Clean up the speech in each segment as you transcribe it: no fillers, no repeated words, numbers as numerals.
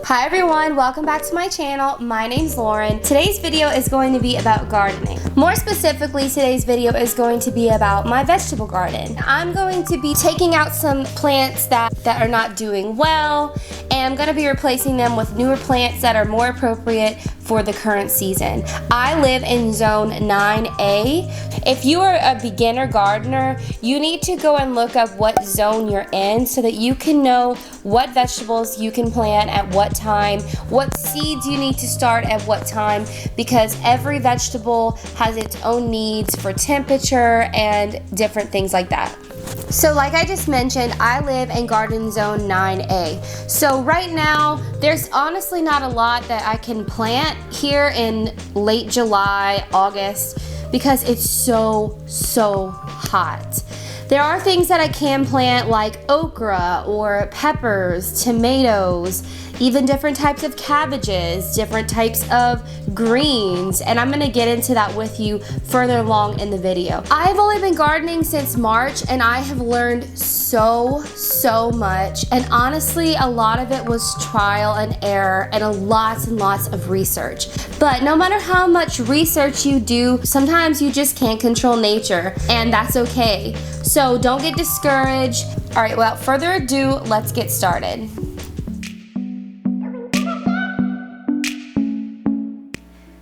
Hi everyone, welcome back to my channel. My name's Lauren. Today's video is going to be about gardening. More specifically, today's video is going to be about my vegetable garden. I'm going to be taking out some plants that are not doing well, and I'm going to be replacing them with newer plants that are more appropriate for the current season. I live in zone 9A. If you are a beginner gardener, you need to go and look up what zone you're in so that you can know what vegetables you can plant at what time, what seeds you need to start at what time, because every vegetable has its own needs for temperature and different things like that. So like I just mentioned, I live in garden zone 9A. So right now, there's honestly not a lot that I can plant here in late July, August, because it's so hot. There are things that I can plant like okra or peppers, tomatoes, even different types of cabbages, different types of greens, and I'm gonna get into that with you further along in the video. I've only been gardening since March and I have learned so much, and honestly a lot of it was trial and error and lots of research. But no matter how much research you do, sometimes you just can't control nature, and that's okay. So don't get discouraged. All right, without further ado, let's get started.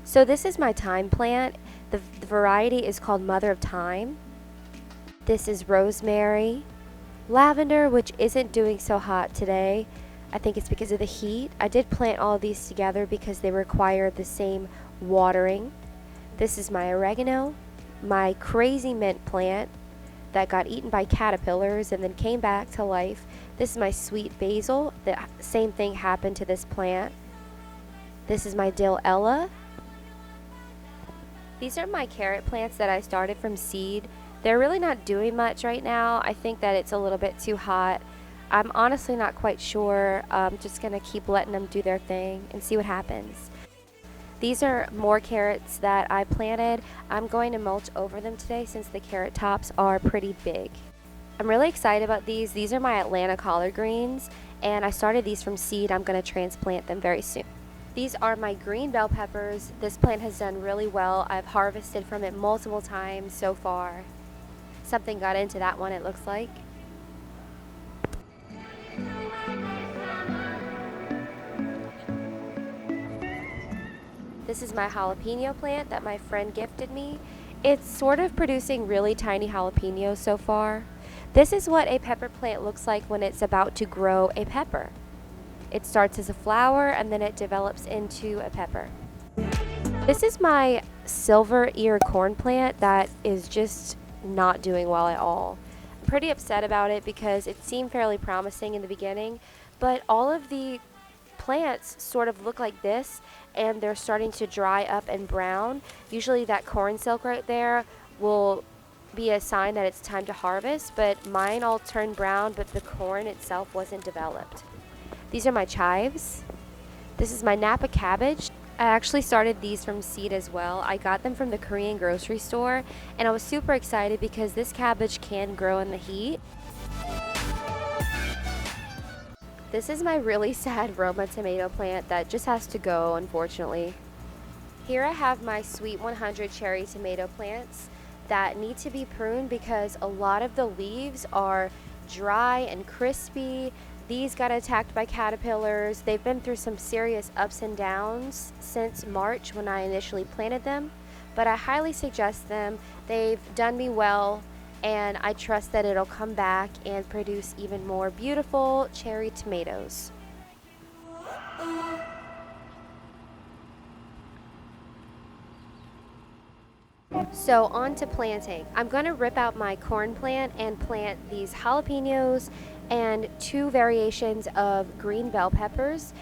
So this is my thyme plant. The variety is called Mother of Thyme. This is rosemary, lavender, which isn't doing so hot today. I think it's because of the heat. I did plant all of these together because they require the same watering. This is my oregano, my crazy mint plant that got eaten by caterpillars and then came back to life. This is my sweet basil. The same thing happened to this plant. This is my dill Ella. These are my carrot plants that I started from seed. They're really not doing much right now. I think that it's a little bit too hot. I'm honestly not quite sure. I'm just gonna keep letting them do their thing and see what happens. These are more carrots that I planted. I'm going to mulch over them today since the carrot tops are pretty big. I'm really excited about these. These are my Atlanta collard greens, and I started these from seed. I'm gonna transplant them very soon. These are my green bell peppers. This plant has done really well. I've harvested from it multiple times so far. Something got into that one, it looks like. This is my jalapeno plant that my friend gifted me. It's sort of producing really tiny jalapenos so far. This is what a pepper plant looks like when it's about to grow a pepper. It starts as a flower and then it develops into a pepper. This is my silver ear corn plant that is just not doing well at all. I'm pretty upset about it because it seemed fairly promising in the beginning, but all of the plants sort of look like this and they're starting to dry up and brown. Usually that corn silk right there will be a sign that it's time to harvest, but mine all turned brown, but the corn itself wasn't developed. These are my chives. This is my Napa cabbage. I actually started these from seed as well. I got them from the Korean grocery store, and I was super excited because this cabbage can grow in the heat. This is my really sad Roma tomato plant that just has to go, unfortunately. Here I have my Sweet 100 cherry tomato plants that need to be pruned because a lot of the leaves are dry and crispy. These got attacked by caterpillars. They've been through some serious ups and downs since March when I initially planted them, but I highly suggest them. They've done me well, and I trust that it'll come back and produce even more beautiful cherry tomatoes. So on to planting. I'm going to rip out my corn plant and plant these jalapenos and 2 variations of green bell peppers.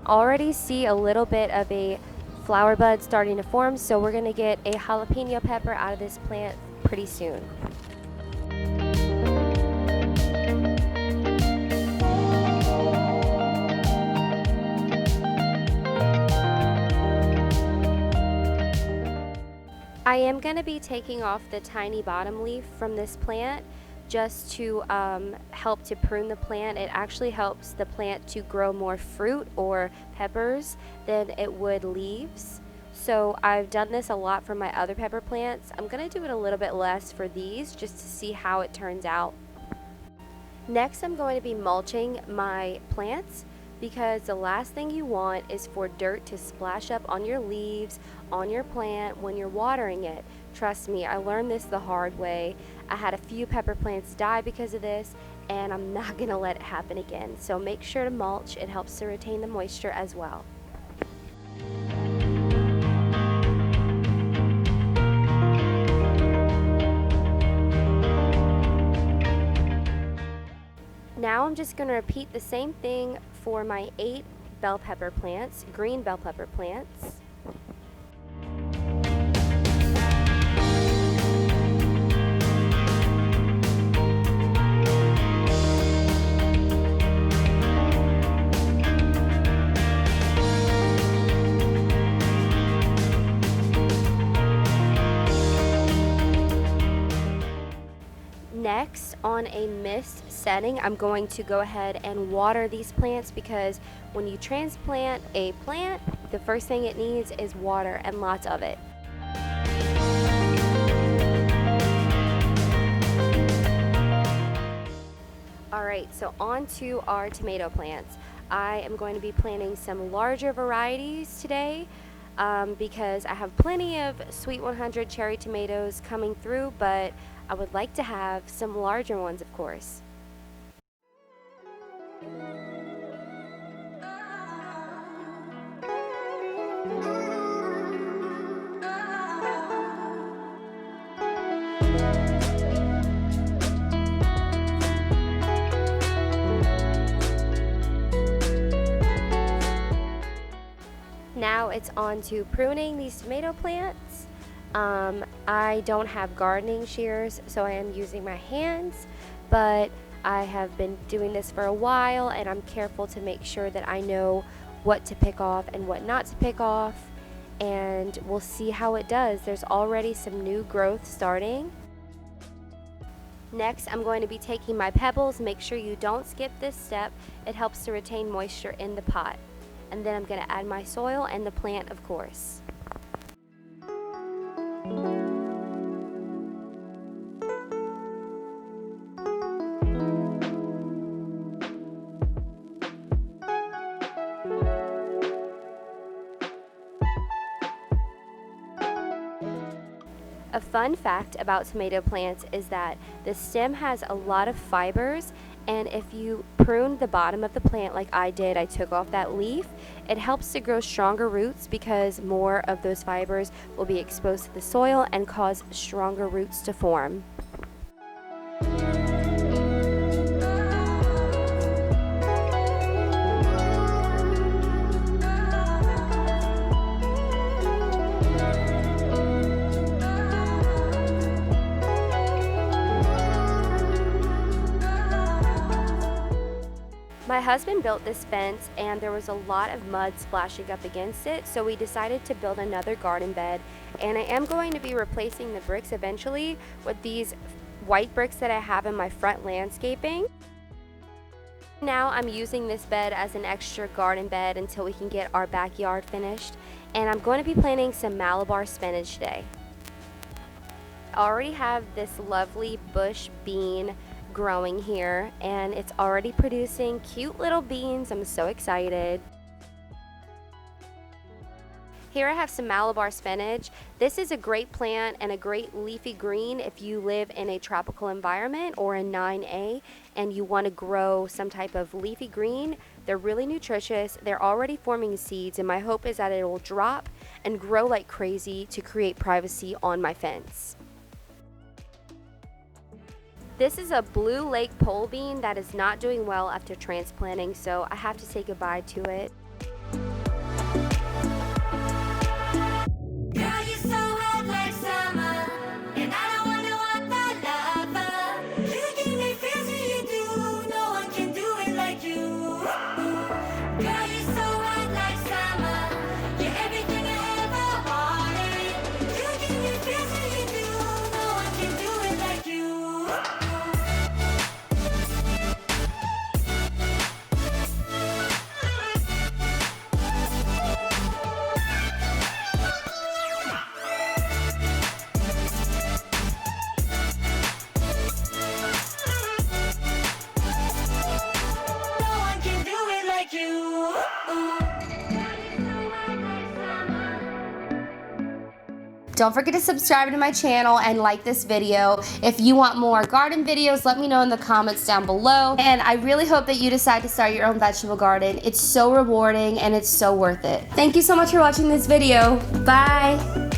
Already see a little bit of a flower bud starting to form, so we're going to get a jalapeno pepper out of this plant pretty soon. I am going to be taking off the tiny bottom leaf from this plant just to help to prune the plant. It actually helps the plant to grow more fruit or peppers than it would leaves. So I've done this a lot for my other pepper plants. I'm going to do it a little bit less for these just to see how it turns out. Next, I'm going to be mulching my plants, because the last thing you want is for dirt to splash up on your leaves, on your plant when you're watering it. Trust me, I learned this the hard way. I had a few pepper plants die because of this, and I'm not going to let it happen again. So make sure to mulch. It helps to retain the moisture as well. Now I'm just going to repeat the same thing for my 8 bell pepper plants, green bell pepper plants. Next, on a mist setting, I'm going to go ahead and water these plants, because when you transplant a plant, the first thing it needs is water, and lots of it. Alright, so on to our tomato plants. I am going to be planting some larger varieties today because I have plenty of Sweet 100 cherry tomatoes coming through, but I would like to have some larger ones, of course. Now it's on to pruning these tomato plants. I don't have gardening shears, so I am using my hands, but I have been doing this for a while, and I'm careful to make sure that I know what to pick off and what not to pick off, and we'll see how it does. There's already some new growth starting. Next, I'm going to be taking my pebbles. Make sure you don't skip this step. It helps to retain moisture in the pot. And then I'm going to add my soil and the plant, of course. A fun fact about tomato plants is that the stem has a lot of fibers, and if you prune the bottom of the plant like I did, I took off that leaf, it helps to grow stronger roots because more of those fibers will be exposed to the soil and cause stronger roots to form. My husband built this fence, and there was a lot of mud splashing up against it, so we decided to build another garden bed. And I am going to be replacing the bricks eventually with these white bricks that I have in my front landscaping. Now I'm using this bed as an extra garden bed until we can get our backyard finished. And I'm going to be planting some malabar spinach today. I already have this lovely bush bean growing here, and it's already producing cute little beans. I'm so excited. Here I have some malabar spinach. This is a great plant and a great leafy green if you live in a tropical environment or a 9A and you want to grow some type of leafy green. They're really nutritious. They're already forming seeds, and my hope is that it will drop and grow like crazy to create privacy on my fence. This is a blue lake pole bean that is not doing well after transplanting, so I have to say goodbye to it. Don't forget to subscribe to my channel and like this video. If you want more garden videos, let me know in the comments down below. And I really hope that you decide to start your own vegetable garden. It's so rewarding and it's so worth it. Thank you so much for watching this video. Bye.